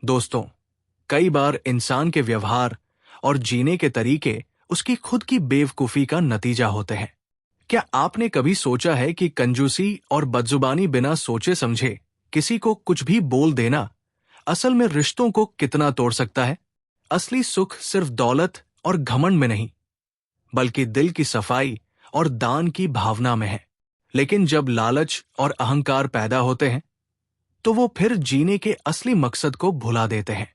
दोस्तों, कई बार इंसान के व्यवहार और जीने के तरीके उसकी खुद की बेवकूफी का नतीजा होते हैं। क्या आपने कभी सोचा है कि कंजूसी और बदजुबानी बिना सोचे समझे किसी को कुछ भी बोल देना असल में रिश्तों को कितना तोड़ सकता है? असली सुख सिर्फ दौलत और घमंड में नहीं, बल्कि दिल की सफाई और दान की भावना में है। लेकिन जब लालच और अहंकार पैदा होते हैं, तो वो फिर जीने के असली मकसद को भुला देते हैं।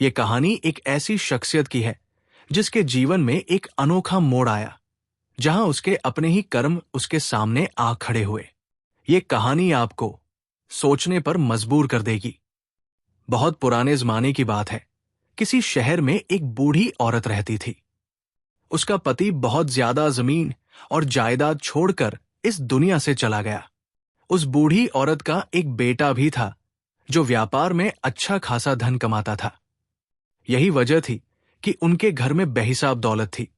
ये कहानी एक ऐसी शख्सियत की है जिसके जीवन में एक अनोखा मोड़ आया, जहां उसके अपने ही कर्म उसके सामने आ खड़े हुए। ये कहानी आपको सोचने पर मजबूर कर देगी। बहुत पुराने जमाने की बात है। किसी शहर में एक बूढ़ी औरत रहती थी। उसका पति बहुत ज्यादा जमीन और जायदाद छोड़कर इस दुनिया से चला गया। उस बूढ़ी औरत का एक बेटा भी था जो व्यापार में अच्छा खासा धन कमाता था। यही वजह थी कि उनके घर में बेहिसाब दौलत थी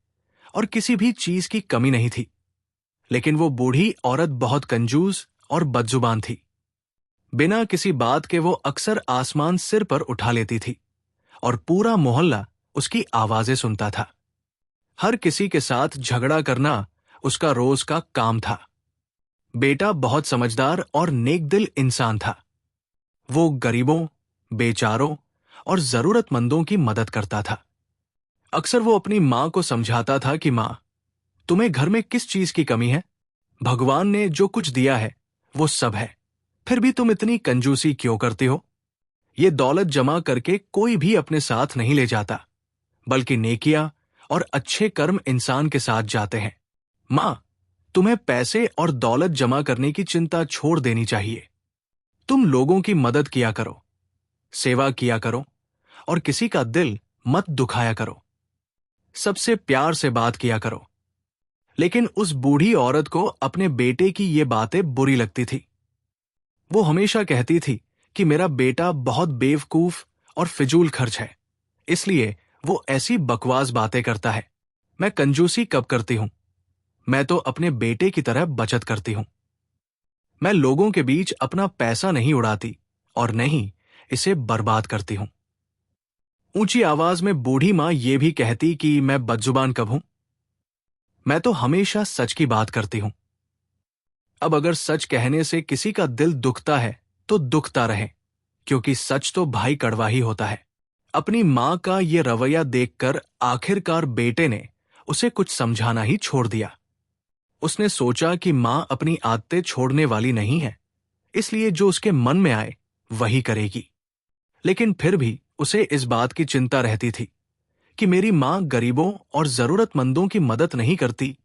और किसी भी चीज की कमी नहीं थी। लेकिन वो बूढ़ी औरत बहुत कंजूस और बदजुबान थी। बिना किसी बात के वो अक्सर आसमान सिर पर उठा लेती थी और पूरा मोहल्ला उसकी आवाजें सुनता था। हर किसी के साथ झगड़ा करना उसका रोज का काम था। बेटा बहुत समझदार और नेकदिल इंसान था। वो गरीबों, बेचारों और जरूरतमंदों की मदद करता था। अक्सर वो अपनी मां को समझाता था कि मां, तुम्हें घर में किस चीज की कमी है? भगवान ने जो कुछ दिया है वो सब है, फिर भी तुम इतनी कंजूसी क्यों करती हो? ये दौलत जमा करके कोई भी अपने साथ नहीं ले जाता, बल्कि नेकियां और अच्छे कर्म इंसान के साथ जाते हैं। मां, तुम्हें पैसे और दौलत जमा करने की चिंता छोड़ देनी चाहिए। तुम लोगों की मदद किया करो, सेवा किया करो और किसी का दिल मत दुखाया करो। सबसे प्यार से बात किया करो। लेकिन उस बूढ़ी औरत को अपने बेटे की ये बातें बुरी लगती थी। वो हमेशा कहती थी कि मेरा बेटा बहुत बेवकूफ और फिजूल खर्च है, इसलिए वो ऐसी बकवास बातें करता है। मैं कंजूसी कब करती हूं? मैं तो अपने बेटे की तरह बचत करती हूं। मैं लोगों के बीच अपना पैसा नहीं उड़ाती और नहीं इसे बर्बाद करती हूं। ऊंची आवाज में बूढ़ी मां ये भी कहती कि मैं बदजुबान कब हूं? मैं तो हमेशा सच की बात करती हूं। अब अगर सच कहने से किसी का दिल दुखता है तो दुखता रहे, क्योंकि सच तो भाई कड़वा ही होता है। अपनी मां का ये रवैया देखकर आखिरकार बेटे ने उसे कुछ समझाना ही छोड़ दिया। उसने सोचा कि मां अपनी आदतें छोड़ने वाली नहीं है, इसलिए जो उसके मन में आए वही करेगी। लेकिन फिर भी उसे इस बात की चिंता रहती थी कि मेरी मां गरीबों और जरूरतमंदों की मदद नहीं करती,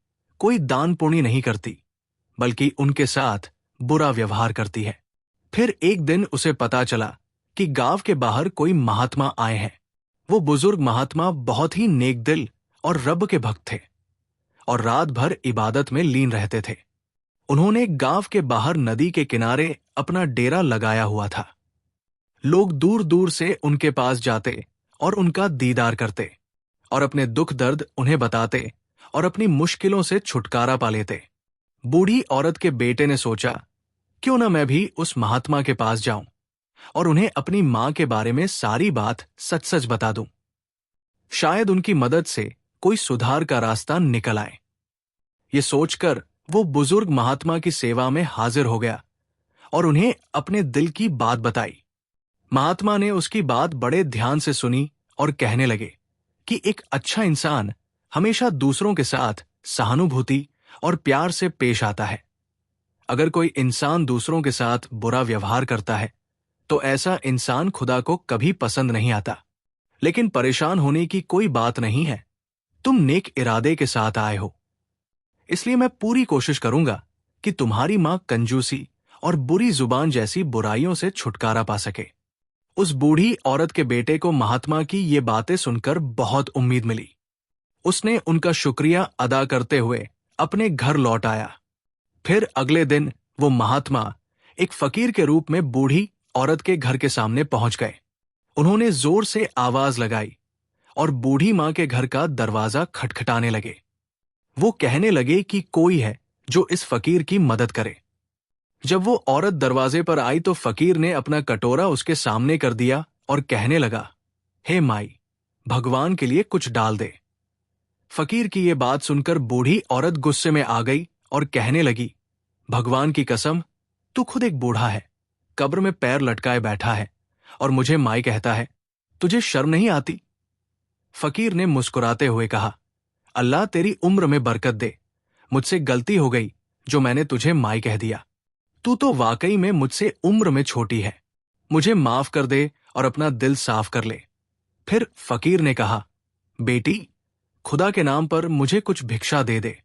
कोई दान पुण्य नहीं करती, बल्कि उनके साथ बुरा व्यवहार करती है। फिर एक दिन उसे पता चला कि गांव के बाहर कोई महात्मा आए हैं। वो बुजुर्ग महात्मा बहुत ही नेकदिल और रब के भक्त थे और रात भर इबादत में लीन रहते थे। उन्होंने गांव के बाहर नदी के किनारे अपना डेरा लगाया हुआ था। लोग दूर दूर से उनके पास जाते और उनका दीदार करते और अपने दुख दर्द उन्हें बताते और अपनी मुश्किलों से छुटकारा पा लेते। बूढ़ी औरत के बेटे ने सोचा, क्यों ना मैं भी उस महात्मा के पास जाऊं और उन्हें अपनी मां के बारे में सारी बात सच सच बता दूं। शायद उनकी मदद से कोई सुधार का रास्ता निकल आए। ये सोचकर वो बुजुर्ग महात्मा की सेवा में हाजिर हो गया और उन्हें अपने दिल की बात बताई। महात्मा ने उसकी बात बड़े ध्यान से सुनी और कहने लगे कि एक अच्छा इंसान हमेशा दूसरों के साथ सहानुभूति और प्यार से पेश आता है। अगर कोई इंसान दूसरों के साथ बुरा व्यवहार करता है तो ऐसा इंसान खुदा को कभी पसंद नहीं आता। लेकिन परेशान होने की कोई बात नहीं है। तुम नेक इरादे के साथ आए हो, इसलिए मैं पूरी कोशिश करूंगा कि तुम्हारी मां कंजूसी और बुरी जुबान जैसी बुराइयों से छुटकारा पा सके। उस बूढ़ी औरत के बेटे को महात्मा की ये बातें सुनकर बहुत उम्मीद मिली। उसने उनका शुक्रिया अदा करते हुए अपने घर लौट आया। फिर अगले दिन वो महात्मा एक फकीर के रूप में बूढ़ी औरत के घर के सामने पहुंच गए। उन्होंने जोर से आवाज लगाई और बूढ़ी मां के घर का दरवाजा खटखटाने लगे। वो कहने लगे कि कोई है जो इस फकीर की मदद करे। जब वो औरत दरवाजे पर आई तो फकीर ने अपना कटोरा उसके सामने कर दिया और कहने लगा, हे माई, भगवान के लिए कुछ डाल दे। फकीर की ये बात सुनकर बूढ़ी औरत गुस्से में आ गई और कहने लगी, भगवान की कसम, तू खुद एक बूढ़ा है, कब्र में पैर लटकाए बैठा है और मुझे माई कहता है, तुझे शर्म नहीं आती? फकीर ने मुस्कुराते हुए कहा, अल्लाह तेरी उम्र में बरकत दे, मुझसे गलती हो गई जो मैंने तुझे माई कह दिया। तू तो वाकई में मुझसे उम्र में छोटी है, मुझे माफ कर दे और अपना दिल साफ कर ले। फिर फकीर ने कहा, बेटी, खुदा के नाम पर मुझे कुछ भिक्षा दे दे।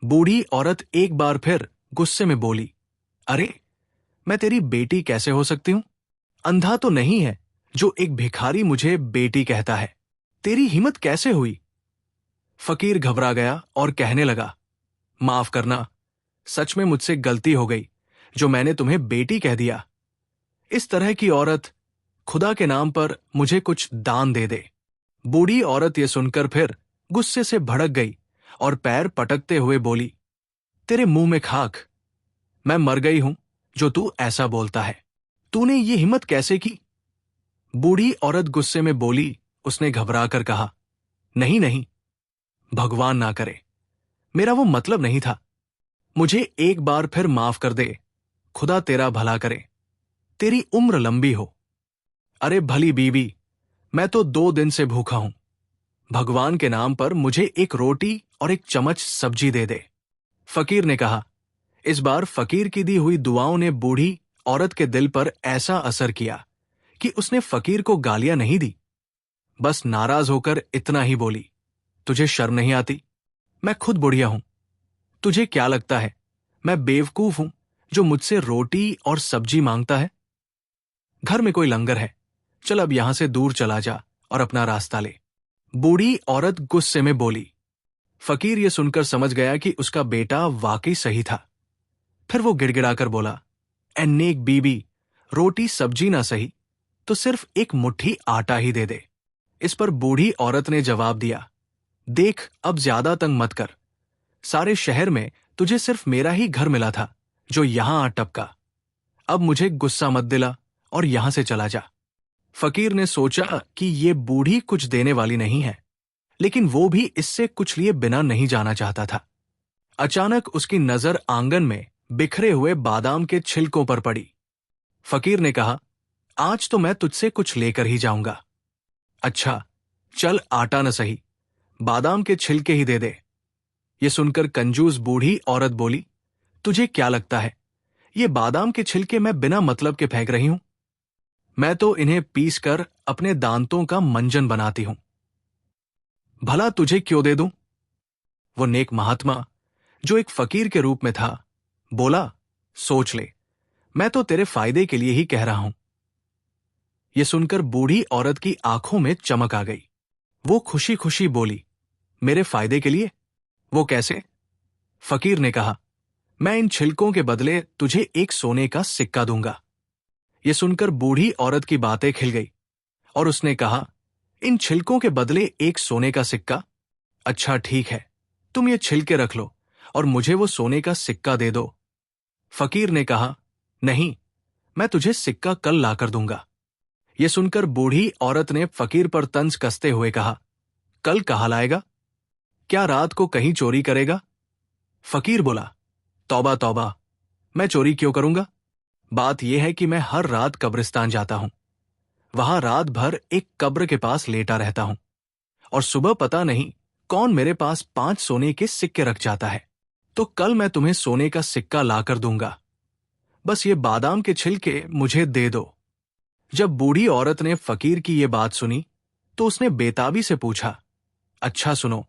बूढ़ी औरत एक बार फिर गुस्से में बोली, अरे, मैं तेरी बेटी कैसे हो सकती हूं? अंधा तो नहीं है जो एक भिखारी मुझे बेटी कहता है। तेरी हिम्मत कैसे हुई? फकीर घबरा गया और कहने लगा, माफ करना, सच में मुझसे गलती हो गई जो मैंने तुम्हें बेटी कह दिया। इस तरह की औरत, खुदा के नाम पर मुझे कुछ दान दे दे। बूढ़ी औरत ये सुनकर फिर गुस्से से भड़क गई और पैर पटकते हुए बोली, तेरे मुंह में खाक, मैं मर गई हूं जो तू ऐसा बोलता है। तूने ये हिम्मत कैसे की? बूढ़ी औरत गुस्से में बोली। उसने घबरा कर कहा, नहीं नहीं, भगवान ना करे, मेरा वो मतलब नहीं था। मुझे एक बार फिर माफ कर दे, खुदा तेरा भला करे, तेरी उम्र लंबी हो। अरे भली बीबी, मैं तो 2 दिन से भूखा हूं, भगवान के नाम पर मुझे एक रोटी और एक चम्मच सब्जी दे दे। फकीर ने कहा। इस बार फकीर की दी हुई दुआओं ने बूढ़ी औरत के दिल पर ऐसा असर किया कि उसने फकीर को गालियां नहीं दी, बस नाराज होकर इतना ही बोली, तुझे शर्म नहीं आती? मैं खुद बुढ़िया हूं, तुझे क्या लगता है मैं बेवकूफ हूं जो मुझसे रोटी और सब्जी मांगता है? घर में कोई लंगर है, चल अब यहां से दूर चला जा और अपना रास्ता ले। बूढ़ी औरत गुस्से में बोली। फकीर यह सुनकर समझ गया कि उसका बेटा वाकई सही था। फिर वो गिड़गिड़ाकर बोला, ए नेक बीबी, रोटी सब्जी ना सही तो सिर्फ एक मुट्ठी आटा ही दे दे। इस पर बूढ़ी औरत ने जवाब दिया, देख, अब ज्यादा तंग मत कर, सारे शहर में तुझे सिर्फ मेरा ही घर मिला था जो यहां आ टपका। अब मुझे गुस्सा मत दिला और यहां से चला जा। फकीर ने सोचा कि ये बूढ़ी कुछ देने वाली नहीं है, लेकिन वो भी इससे कुछ लिए बिना नहीं जाना चाहता था। अचानक उसकी नजर आंगन में बिखरे हुए बादाम के छिलकों पर पड़ी। फकीर ने कहा, आज तो मैं तुझसे कुछ लेकर ही जाऊंगा। अच्छा, चल, आटा न सही, बादाम के छिलके ही दे दे। ये सुनकर कंजूस बूढ़ी औरत बोली, तुझे क्या लगता है ये बादाम के छिलके मैं बिना मतलब के फेंक रही हूं? मैं तो इन्हें पीस कर अपने दांतों का मंजन बनाती हूं। भला तुझे क्यों दे दूं? वो नेक महात्मा, जो एक फकीर के रूप में था, बोला, सोच ले, मैं तो तेरे फायदे के लिए ही कह रहा हूं। यह सुनकर बूढ़ी औरत की आंखों में चमक आ गई। वो खुशी खुशी बोली, मेरे फायदे के लिए? वो कैसे? फकीर ने कहा, मैं इन छिलकों के बदले तुझे एक सोने का सिक्का दूंगा। यह सुनकर बूढ़ी औरत की बातें खिल गई और उसने कहा, इन छिलकों के बदले एक सोने का सिक्का? अच्छा ठीक है, तुम ये छिलके रख लो और मुझे वो सोने का सिक्का दे दो। फकीर ने कहा, नहीं, मैं तुझे सिक्का कल लाकर दूंगा। यह सुनकर बूढ़ी औरत ने फकीर पर तंज कसते हुए कहा, कल कहाँ लाएगा? क्या रात को कहीं चोरी करेगा? फकीर बोला, तौबा तौबा, मैं चोरी क्यों करूंगा? बात यह है कि मैं हर रात कब्रिस्तान जाता हूं, वहां रात भर एक कब्र के पास लेटा रहता हूं और सुबह पता नहीं कौन मेरे पास 5 सोने के सिक्के रख जाता है। तो कल मैं तुम्हें सोने का सिक्का लाकर दूंगा, बस ये बादाम के छिलके मुझे दे दो। जब बूढ़ी औरत ने फकीर की ये बात सुनी तो उसने बेताबी से पूछा, अच्छा सुनो,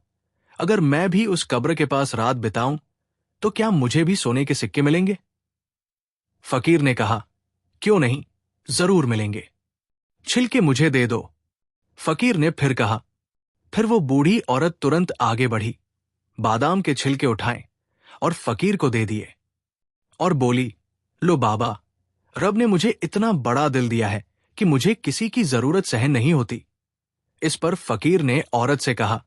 अगर मैं भी उस कब्र के पास रात बिताऊं तो क्या मुझे भी सोने के सिक्के मिलेंगे? फकीर ने कहा, क्यों नहीं, जरूर मिलेंगे, छिलके मुझे दे दो। फकीर ने फिर कहा। फिर वो बूढ़ी औरत तुरंत आगे बढ़ी, बादाम के छिलके उठाए और फकीर को दे दिए और बोली, लो बाबा, रब ने मुझे इतना बड़ा दिल दिया है कि मुझे किसी की जरूरत सहन नहीं होती। इस पर फकीर ने औरत से कहा,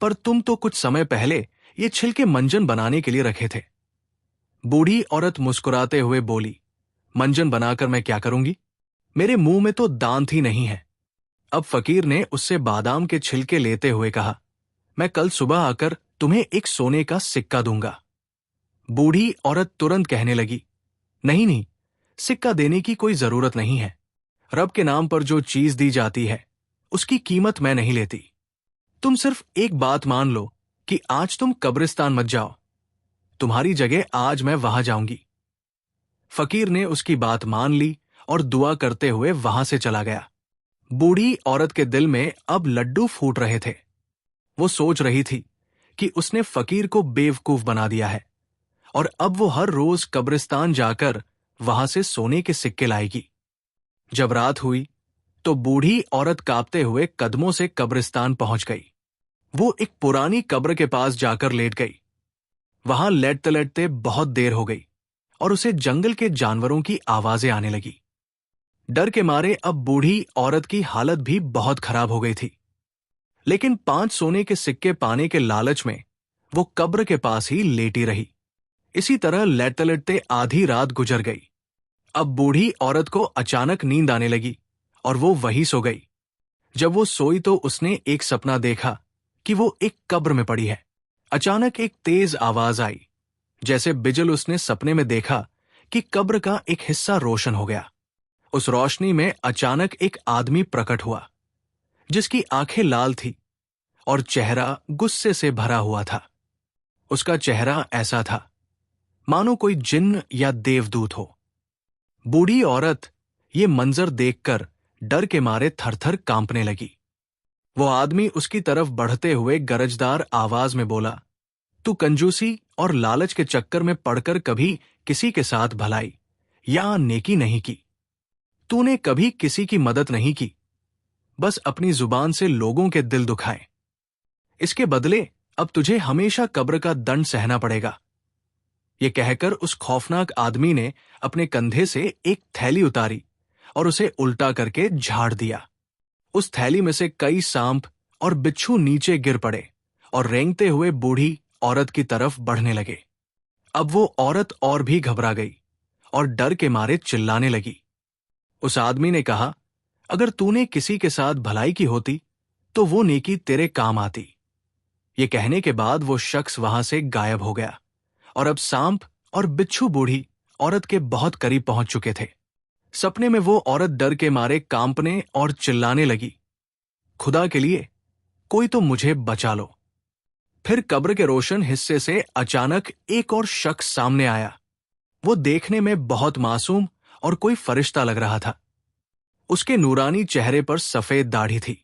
पर तुम तो कुछ समय पहले ये छिलके मंजन बनाने के लिए रखे थे। बूढ़ी औरत मुस्कुराते हुए बोली, मंजन बनाकर मैं क्या करूंगी? मेरे मुंह में तो दांत ही नहीं है। अब फकीर ने उससे बादाम के छिलके लेते हुए कहा, मैं कल सुबह आकर तुम्हें एक सोने का सिक्का दूंगा। बूढ़ी औरत तुरंत कहने लगी, नहीं नहीं, सिक्का देने की कोई जरूरत नहीं है। रब के नाम पर जो चीज दी जाती है उसकी कीमत मैं नहीं लेती। तुम सिर्फ एक बात मान लो कि आज तुम कब्रिस्तान मत जाओ। तुम्हारी जगह आज मैं वहां जाऊंगी। फकीर ने उसकी बात मान ली और दुआ करते हुए वहां से चला गया। बूढ़ी औरत के दिल में अब लड्डू फूट रहे थे। वो सोच रही थी कि उसने फकीर को बेवकूफ बना दिया है और अब वो हर रोज कब्रिस्तान जाकर वहां से सोने के सिक्के लाएगी। जब रात हुई तो बूढ़ी औरत कांपते हुए कदमों से कब्रिस्तान पहुंच गई। वो एक पुरानी कब्र के पास जाकर लेट गई। वहां लेटते लेटते बहुत देर हो गई और उसे जंगल के जानवरों की आवाजें आने लगी। डर के मारे अब बूढ़ी औरत की हालत भी बहुत खराब हो गई थी। लेकिन 5 सोने के सिक्के पाने के लालच में वो कब्र के पास ही लेटी रही। इसी तरह लेटते लेटते आधी रात गुजर गई। अब बूढ़ी औरत को अचानक नींद आने लगी और वो वहीं सो गई। जब वो सोई तो उसने एक सपना देखा कि वो एक कब्र में पड़ी है। अचानक एक तेज आवाज आई। जैसे बिजल उसने सपने में देखा कि कब्र का एक हिस्सा रोशन हो गया। उस रोशनी में अचानक एक आदमी प्रकट हुआ जिसकी आंखें लाल थी और चेहरा गुस्से से भरा हुआ था। उसका चेहरा ऐसा था मानो कोई जिन्न या देवदूत हो। बूढ़ी औरत ये मंजर देखकर डर के मारे थरथर कांपने लगी। वो आदमी उसकी तरफ बढ़ते हुए गरजदार आवाज में बोला, तू कंजूसी और लालच के चक्कर में पड़कर कभी किसी के साथ भलाई या नेकी नहीं की। तूने कभी किसी की मदद नहीं की, बस अपनी जुबान से लोगों के दिल दुखाए। इसके बदले अब तुझे हमेशा कब्र का दंड सहना पड़ेगा। ये कहकर उस खौफनाक आदमी ने अपने कंधे से एक थैली उतारी और उसे उल्टा करके झाड़ दिया। उस थैली में से कई सांप और बिच्छू नीचे गिर पड़े और रेंगते हुए बूढ़ी औरत की तरफ बढ़ने लगे। अब वो औरत और भी घबरा गई और डर के मारे चिल्लाने लगी। उस आदमी ने कहा, अगर तूने किसी के साथ भलाई की होती तो वो नेकी तेरे काम आती। ये कहने के बाद वो शख्स वहां से गायब हो गया और अब सांप और बिच्छू बूढ़ी औरत के बहुत करीब पहुंच चुके थे। सपने में वो औरत डर के मारे कांपने और चिल्लाने लगी, खुदा के लिए कोई तो मुझे बचा लो। फिर कब्र के रोशन हिस्से से अचानक एक और शख्स सामने आया। वो देखने में बहुत मासूम और कोई फरिश्ता लग रहा था। उसके नूरानी चेहरे पर सफेद दाढ़ी थी।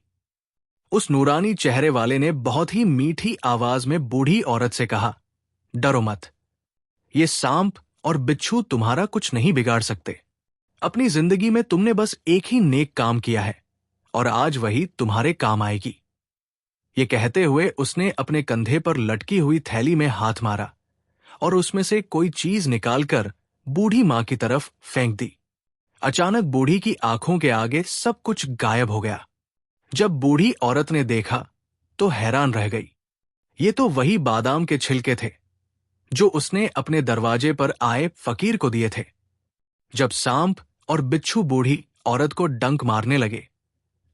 उस नूरानी चेहरे वाले ने बहुत ही मीठी आवाज में बूढ़ी औरत से कहा, डरो मत, ये सांप और बिच्छू तुम्हारा कुछ नहीं बिगाड़ सकते। अपनी जिंदगी में तुमने बस एक ही नेक काम किया है और आज वही तुम्हारे काम आएगी। ये कहते हुए उसने अपने कंधे पर लटकी हुई थैली में हाथ मारा और उसमें से कोई चीज निकालकर बूढ़ी मां की तरफ फेंक दी। अचानक बूढ़ी की आंखों के आगे सब कुछ गायब हो गया। जब बूढ़ी औरत ने देखा तो हैरान रह गई। ये तो वही बादाम के छिलके थे जो उसने अपने दरवाजे पर आए फकीर को दिए थे। जब सांप और बिच्छू बूढ़ी औरत को डंक मारने लगे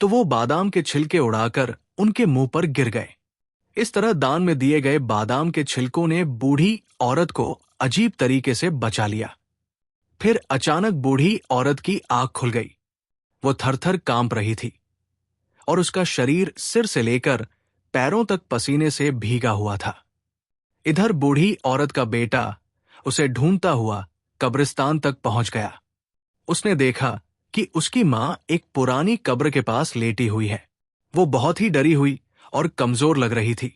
तो वो बादाम के छिलके उड़ाकर उनके मुंह पर गिर गए। इस तरह दान में दिए गए बादाम के छिलकों ने बूढ़ी औरत को अजीब तरीके से बचा लिया। फिर अचानक बूढ़ी औरत की आंख खुल गई। वो थरथर कांप रही थी और उसका शरीर सिर से लेकर पैरों तक पसीने से भीगा हुआ था। इधर बूढ़ी औरत का बेटा उसे ढूंढता हुआ कब्रिस्तान तक पहुंच गया। उसने देखा कि उसकी मां एक पुरानी कब्र के पास लेटी हुई है। वो बहुत ही डरी हुई और कमजोर लग रही थी।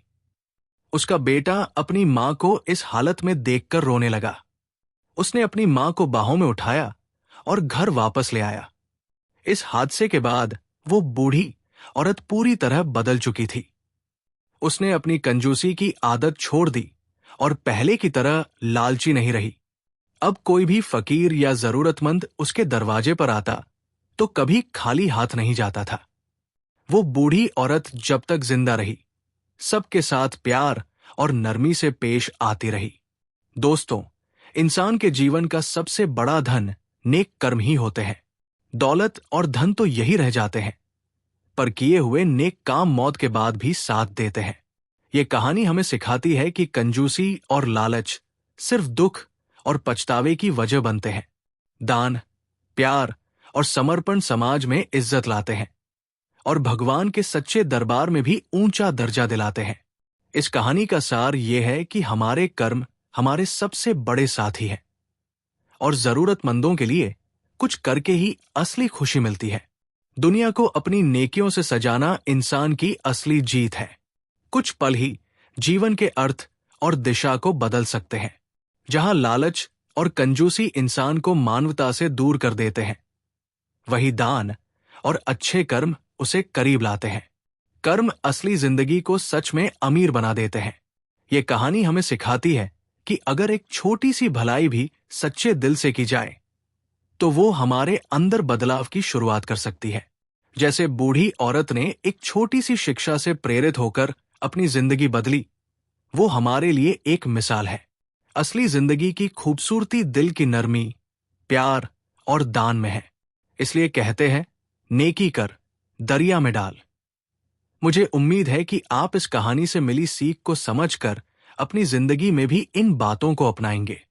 उसका बेटा अपनी मां को इस हालत में देखकर रोने लगा। उसने अपनी मां को बाहों में उठाया और घर वापस ले आया। इस हादसे के बाद वो बूढ़ी औरत पूरी तरह बदल चुकी थी। उसने अपनी कंजूसी की आदत छोड़ दी और पहले की तरह लालची नहीं रही। अब कोई भी फकीर या जरूरतमंद उसके दरवाजे पर आता तो कभी खाली हाथ नहीं जाता था। वो बूढ़ी औरत जब तक जिंदा रही सबके साथ प्यार और नरमी से पेश आती रही। दोस्तों, इंसान के जीवन का सबसे बड़ा धन नेक कर्म ही होते हैं। दौलत और धन तो यही रह जाते हैं, पर किए हुए नेक काम मौत के बाद भी साथ देते हैं। ये कहानी हमें सिखाती है कि कंजूसी और लालच सिर्फ दुख और पछतावे की वजह बनते हैं। दान, प्यार और समर्पण समाज में इज्जत लाते हैं और भगवान के सच्चे दरबार में भी ऊंचा दर्जा दिलाते हैं। इस कहानी का सार यह है कि हमारे कर्म हमारे सबसे बड़े साथी हैं और जरूरतमंदों के लिए कुछ करके ही असली खुशी मिलती है। दुनिया को अपनी नेकियों से सजाना इंसान की असली जीत है। कुछ पल ही जीवन के अर्थ और दिशा को बदल सकते हैं। जहां लालच और कंजूसी इंसान को मानवता से दूर कर देते हैं, वही दान और अच्छे कर्म उसे करीब लाते हैं। कर्म असली जिंदगी को सच में अमीर बना देते हैं। ये कहानी हमें सिखाती है कि अगर एक छोटी सी भलाई भी सच्चे दिल से की जाए तो वो हमारे अंदर बदलाव की शुरुआत कर सकती है। जैसे बूढ़ी औरत ने एक छोटी सी शिक्षा से प्रेरित होकर अपनी जिंदगी बदली, वो हमारे लिए एक मिसाल है। असली जिंदगी की खूबसूरती दिल की नरमी, प्यार और दान में है। इसलिए कहते हैं, नेकी कर, दरिया में डाल। मुझे उम्मीद है कि आप इस कहानी से मिली सीख को समझकर अपनी जिंदगी में भी इन बातों को अपनाएंगे।